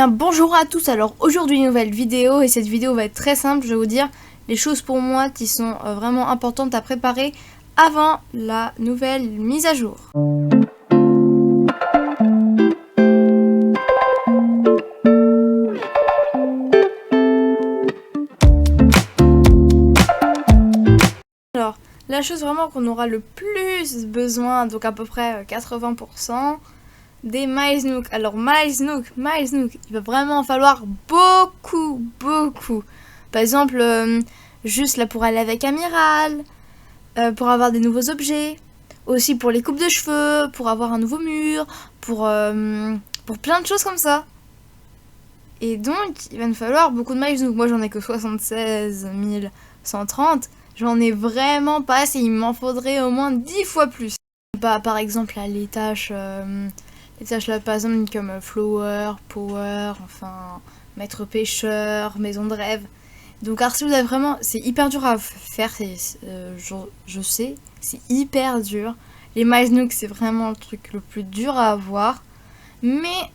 Bonjour à tous, alors aujourd'hui une nouvelle vidéo et cette vidéo va être très simple, je vais vous dire les choses pour moi qui sont vraiment importantes à préparer avant la nouvelle mise à jour. Alors la chose vraiment qu'on aura le plus besoin, donc à peu près 80%, des Miles Nook. Alors Miles Nook, il va vraiment falloir beaucoup. Par exemple, juste là pour aller avec Amiral, pour avoir des nouveaux objets, aussi pour les coupes de cheveux, pour avoir un nouveau mur, pour plein de choses comme ça. Et donc, il va nous falloir beaucoup de Miles Nook. Moi, j'en ai que 76 130. J'en ai vraiment pas assez. Il m'en faudrait au moins 10 fois plus. Bah, par exemple, là, les tâches là, par exemple, comme Flower, Power, enfin, Maître Pêcheur, Maison de Rêve. Donc, alors, si vous avez vraiment... C'est hyper dur à faire, je sais, c'est hyper dur. Les Miles Nook, c'est vraiment le truc le plus dur à avoir. Mais,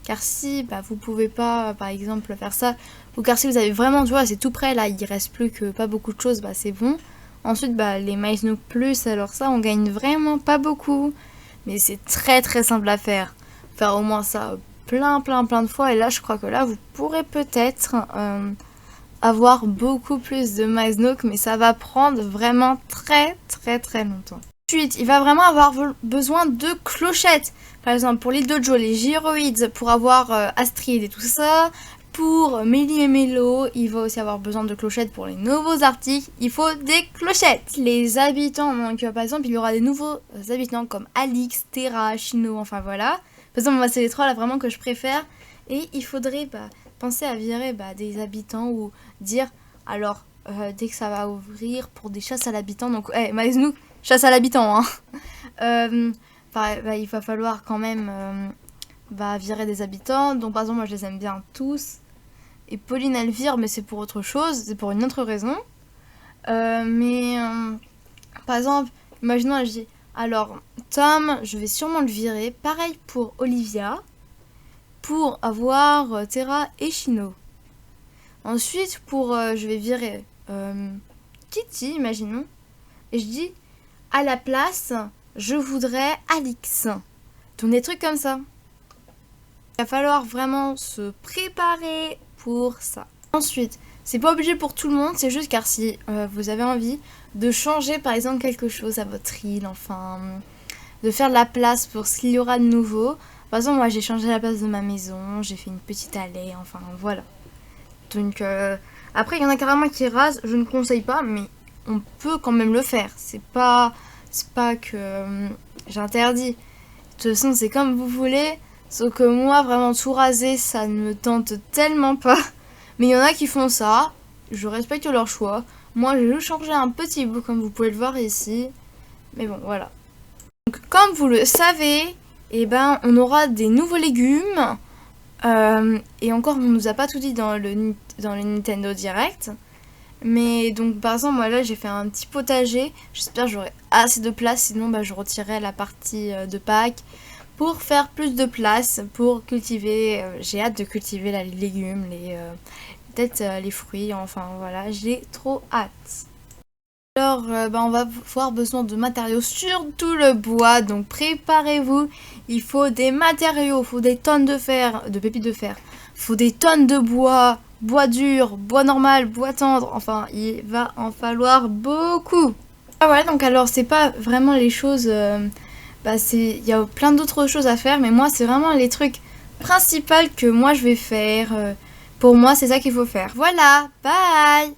car si vous pouvez pas, par exemple, faire ça, ou car si vous avez vraiment, tu vois, c'est tout prêt, là, il reste plus que pas beaucoup de choses, c'est bon. Ensuite, les Miles Nook Plus, alors ça, on gagne vraiment pas beaucoup. Mais c'est très simple à faire. Faire au moins ça plein de fois. Et là, je crois que là, vous pourrez peut-être avoir beaucoup plus de Miles Nook. Mais ça va prendre vraiment très longtemps. Ensuite, il va vraiment avoir besoin de clochettes. Par exemple, pour l'île de Joe, les gyroïdes, pour avoir Astrid et tout ça. Pour Mélie et Mélo, il va aussi avoir besoin de clochettes pour les nouveaux articles. Il faut des clochettes. Les habitants, donc par exemple, il y aura des nouveaux habitants comme Alix, Terra, Chino, enfin voilà. Par exemple, moi, c'est les trois là vraiment que je préfère. Et il faudrait penser à virer des habitants ou dire, alors, dès que ça va ouvrir pour des chasses à l'habitant, donc, Miles Nook, chasse à l'habitant, hein. Il va falloir quand même virer des habitants. Donc, par exemple, moi, je les aime bien tous. Et Pauline, elle vire, mais c'est pour autre chose, c'est pour une autre raison. Par exemple, imaginons, elle dit, alors, Tom, je vais sûrement le virer. Pareil pour Olivia, pour avoir Terra et Chino. Ensuite, je vais virer Kitty, imaginons. Et je dis, à la place, je voudrais Alix. Donc des trucs comme ça. Il va falloir vraiment se préparer pour ça. Ensuite, c'est pas obligé pour tout le monde, c'est juste car si vous avez envie de changer par exemple quelque chose à votre île, enfin, de faire de la place pour ce qu'il y aura de nouveau. Par exemple, moi j'ai changé la place de ma maison, j'ai fait une petite allée, enfin voilà. Donc après, il y en a carrément qui rasent, je ne conseille pas, mais on peut quand même le faire. C'est pas que j'interdis. De toute façon, c'est comme vous voulez. Sauf que moi, vraiment tout raser, ça ne me tente tellement pas. Mais il y en a qui font ça. Je respecte leur choix. Moi, j'ai juste changé un petit bout, comme vous pouvez le voir ici. Mais bon, voilà. Donc, comme vous le savez, on aura des nouveaux légumes. Et encore, on nous a pas tout dit dans le Nintendo Direct. Mais donc, par exemple, moi là, j'ai fait un petit potager. J'espère que j'aurai assez de place. Sinon, je retirerai la partie de Pâques. Pour faire plus de place, pour cultiver, j'ai hâte de cultiver les légumes, peut-être les fruits, enfin voilà, j'ai trop hâte. Alors, on va avoir besoin de matériaux, surtout le bois, donc préparez-vous. Il faut des matériaux, il faut des tonnes de fer, de pépites de fer, il faut des tonnes de bois, bois dur, bois normal, bois tendre, enfin, il va en falloir beaucoup. Ah ouais, donc alors, c'est pas vraiment les choses... il y a plein d'autres choses à faire, mais moi c'est vraiment les trucs principaux que moi je vais faire. Pour moi c'est ça qu'il faut faire. Voilà, bye!